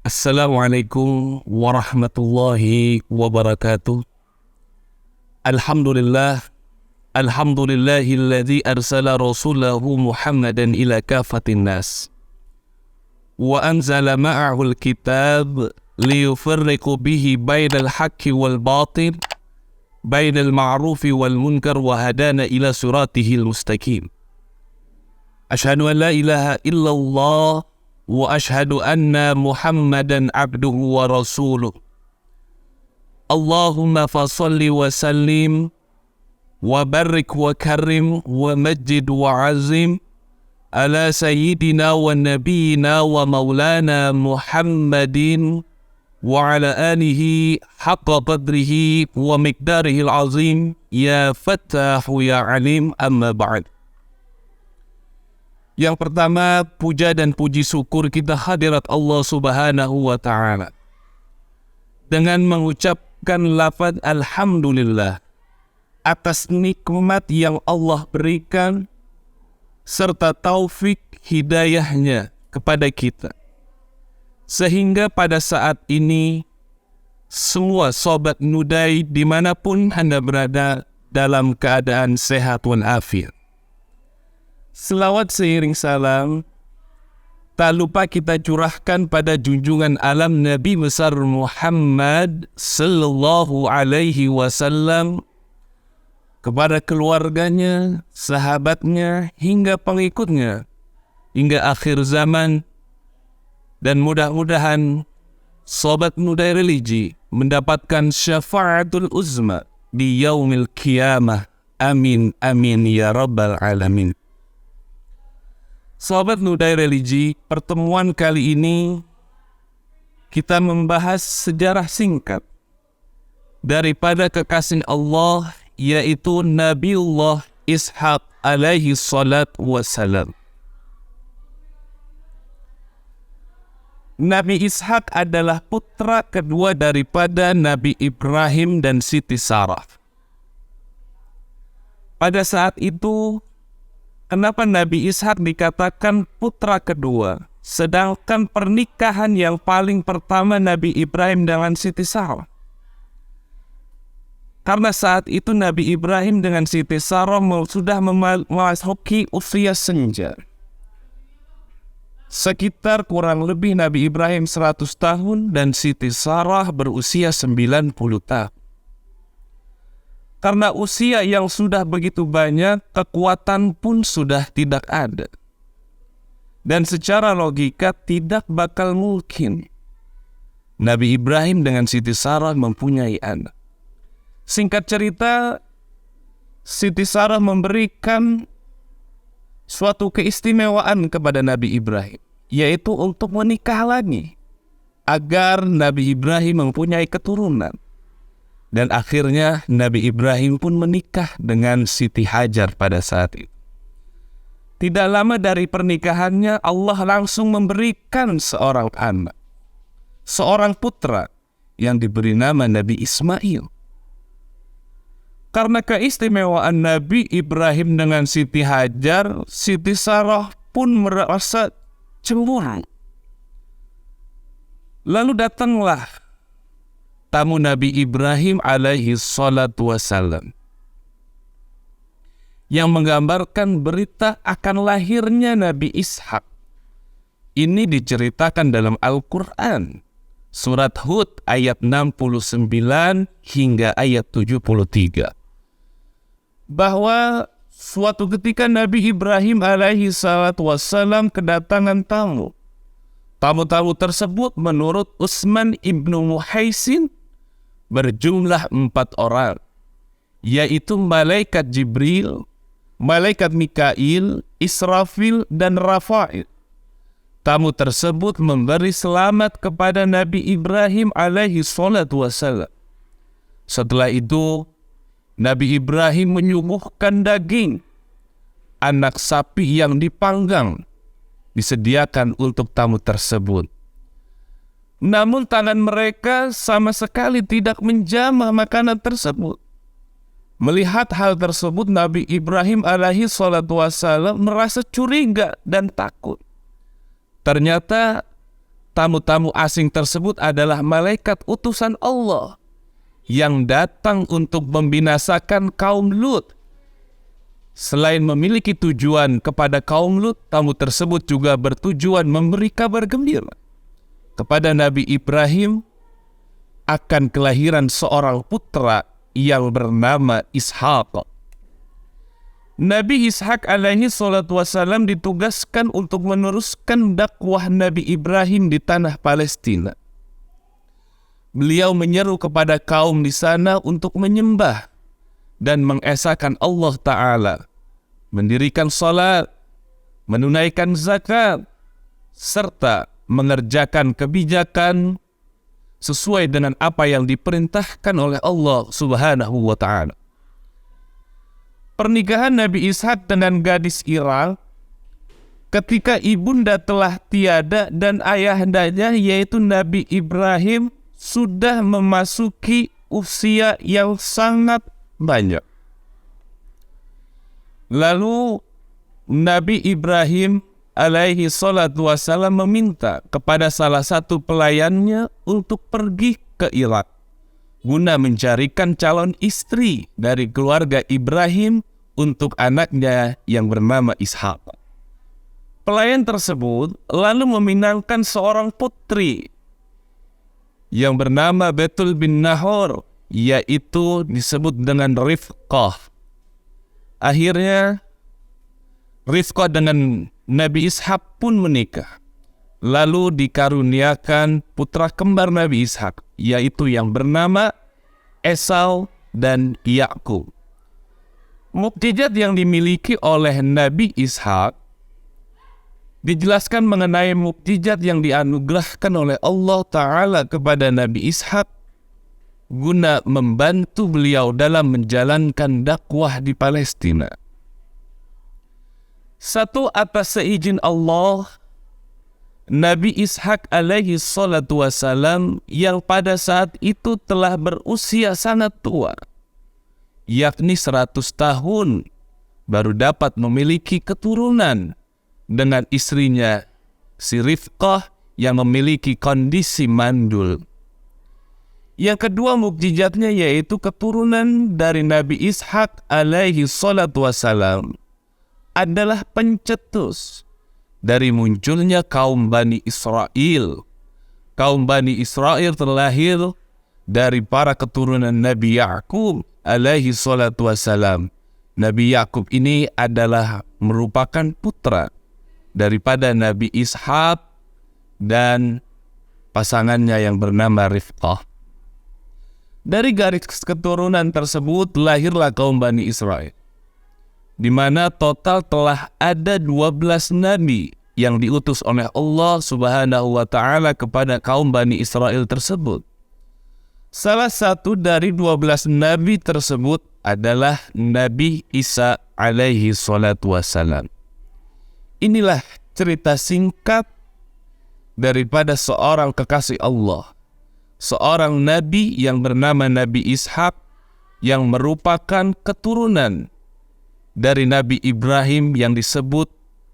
Assalamualaikum warahmatullahi wabarakatuh. Alhamdulillah, alhamdulillahilladzi arsala rasulahu Muhammadan ila kafatin nas wa anzala ma'ahul kitab liyufarriqu bihi bainal haqqi wal batil, bainal ma'rufi wal munkar wa hadana ila siratihil mustaqim. Asyhadu an la ilaha illallah wa ashhadu anna Muhammadan abduhu wa rasuluh. Allahumma fasalli wa sallim wa barik wa karim wa majid wa azim ala sayyidina wa nabiyina wa maulana Muhammadin wa ala alihi haqqa qadrihi wa miqdarihil azim. Ya fattahu ya alim, amma ba'd. Yang pertama, puja dan puji syukur kita hadirat Allah Subhanahu wa Ta'ala dengan mengucapkan lafaz Alhamdulillah atas nikmat yang Allah berikan serta taufik hidayahnya kepada kita, sehingga pada saat ini semua sobat Nudai dimanapun Anda berada dalam keadaan sehat walafiat. Selawat seiring salam tak lupa kita curahkan pada junjungan alam Nabi besar Muhammad sallallahu alaihi wasallam, kepada keluarganya, sahabatnya, hingga pengikutnya hingga akhir zaman, dan mudah-mudahan sobat Nudai religi mendapatkan syafaatul uzma di yaumil qiyamah. Amin amin ya rabbal alamin. Sahabat Nudai religi, pertemuan kali ini kita membahas sejarah singkat daripada kekasih Allah, yaitu Nabiullah Ishaq alaihi salat wassalam. Nabi Ishaq adalah putra kedua daripada Nabi Ibrahim dan Siti Sarah. Pada saat itu, kenapa Nabi Ishaq dikatakan putra kedua, sedangkan pernikahan yang paling pertama Nabi Ibrahim dengan Siti Sarah? Karena saat itu Nabi Ibrahim dengan Siti Sarah sudah memasuki usia senja. Sekitar kurang lebih Nabi Ibrahim 100 tahun dan Siti Sarah berusia 90 tahun. Karena usia yang sudah begitu banyak, kekuatan pun sudah tidak ada. Dan secara logika tidak bakal mungkin Nabi Ibrahim dengan Siti Sarah mempunyai anak. Singkat cerita, Siti Sarah memberikan suatu keistimewaan kepada Nabi Ibrahim, yaitu untuk menikah lagi, agar Nabi Ibrahim mempunyai keturunan. Dan akhirnya Nabi Ibrahim pun menikah dengan Siti Hajar pada saat itu. Tidak lama dari pernikahannya, Allah langsung memberikan seorang anak, seorang putra yang diberi nama Nabi Ismail. Karena keistimewaan Nabi Ibrahim dengan Siti Hajar, Siti Sarah pun merasa cemburu. Lalu datanglah tamu Nabi Ibrahim alaihi salatu wassalam yang menggambarkan berita akan lahirnya Nabi Ishaq. Ini diceritakan dalam Al-Quran, surat Hud ayat 69 hingga ayat 73. Bahwa suatu ketika Nabi Ibrahim alaihi salatu wassalam kedatangan tamu. Tamu-tamu tersebut menurut Utsman ibnu Muhaisin berjumlah 4 orang, yaitu malaikat Jibril, malaikat Mikail, Israfil, dan Rafail. Tamu tersebut memberi selamat kepada Nabi Ibrahim alaihi salatu wassalam. Setelah itu, Nabi Ibrahim menyuguhkan daging anak sapi yang dipanggang, disediakan untuk tamu tersebut. Namun tangan mereka sama sekali tidak menjamah makanan tersebut. Melihat hal tersebut, Nabi Ibrahim alaihi salatu wassalam merasa curiga dan takut. Ternyata tamu-tamu asing tersebut adalah malaikat utusan Allah yang datang untuk membinasakan kaum Lut. Selain memiliki tujuan kepada kaum Lut, tamu tersebut juga bertujuan memberi kabar gembira kepada Nabi Ibrahim akan kelahiran seorang putra yang bernama Ishaq. Nabi Ishaq alaihi salatu wassalam ditugaskan untuk meneruskan dakwah Nabi Ibrahim di tanah Palestina. Beliau menyeru kepada kaum di sana untuk menyembah dan mengesahkan Allah Ta'ala, mendirikan salat, menunaikan zakat, serta mengerjakan kebijakan sesuai dengan apa yang diperintahkan oleh Allah Subhanahu wa Ta'ala. Pernikahan Nabi Ishaq dengan gadis Ira ketika ibunda telah tiada dan ayahandanya yaitu Nabi Ibrahim sudah memasuki usia yang sangat banyak. Lalu Nabi Ibrahim alaihi salatu wassalam meminta kepada salah satu pelayannya untuk pergi ke Irak guna mencarikan calon istri dari keluarga Ibrahim untuk anaknya yang bernama Ishaq. Pelayan tersebut lalu meminangkan seorang putri yang bernama Betul bin Nahor, yaitu disebut dengan Rifqah. Akhirnya Rifqah dengan Nabi Ishaq pun menikah. Lalu dikaruniakan putra kembar Nabi Ishaq, yaitu yang bernama Esau dan Yakub. Mukjizat yang dimiliki oleh Nabi Ishaq dijelaskan mengenai mukjizat yang dianugerahkan oleh Allah Ta'ala kepada Nabi Ishaq guna membantu beliau dalam menjalankan dakwah di Palestina. Satu, atas seizin Allah, Nabi Ishaq alaihi salatu wassalam yang pada saat itu telah berusia sangat tua, yakni 100 tahun, baru dapat memiliki keturunan dengan istrinya si Rifqah yang memiliki kondisi mandul. Yang kedua mukjizatnya yaitu keturunan dari Nabi Ishaq alaihi salatu wassalam adalah pencetus dari munculnya kaum Bani Israel. Kaum Bani Israel terlahir dari para keturunan Nabi Yakub alaihi salatu wassalam. Nabi Yakub ini adalah merupakan putra daripada Nabi Ishaq dan pasangannya yang bernama Rifqah. Dari garis keturunan tersebut lahirlah kaum Bani Israel, di mana total telah ada 12 nabi yang diutus oleh Allah Subhanahu wa Ta'ala kepada kaum Bani Israel tersebut. Salah satu dari 12 nabi tersebut adalah Nabi Isa alaihi salatu wassalam. Inilah cerita singkat daripada seorang kekasih Allah, seorang nabi yang bernama Nabi Ishaq yang merupakan keturunan dari Nabi Ibrahim yang disebut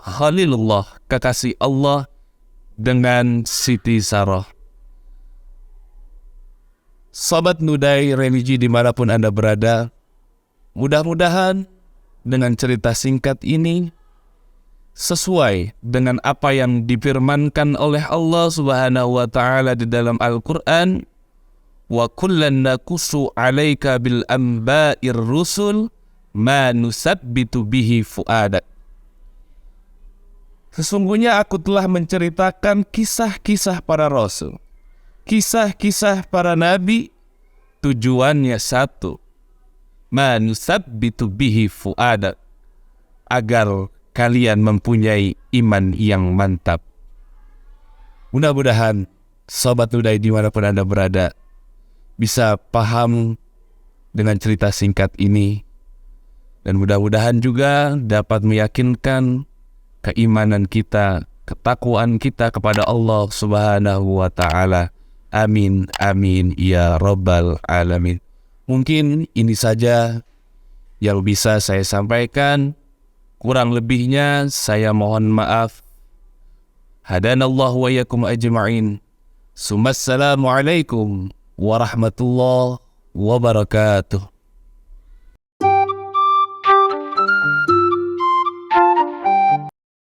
Khalilullah, kekasih Allah, dengan Siti Sarah. Sobat Nudai Religi dimanapun Anda berada, mudah-mudahan dengan cerita singkat ini sesuai dengan apa yang difirmankan oleh Allah Subhanahu wa Ta'ala di dalam Al-Quran, wa kullan nakusu alaika bil anba'ir rusul ma nusabbitu bihi fuadak. Sesungguhnya aku telah menceritakan kisah-kisah para rasul, kisah-kisah para nabi, tujuannya satu, ma nusabbitu bihi fuadak, agar kalian mempunyai iman yang mantap. Mudah-mudahan sobat Nudai dimanapun Anda berada bisa paham dengan cerita singkat ini, dan mudah-mudahan juga dapat meyakinkan keimanan kita, ketakwaan kita kepada Allah Subhanahu wa Ta'ala. Amin, amin, ya Rabbal Alamin. Mungkin ini saja yang bisa saya sampaikan. Kurang lebihnya saya mohon maaf. Hadanallahu wa iyyakum ajma'in. Assalamualaikum warahmatullahi wabarakatuh.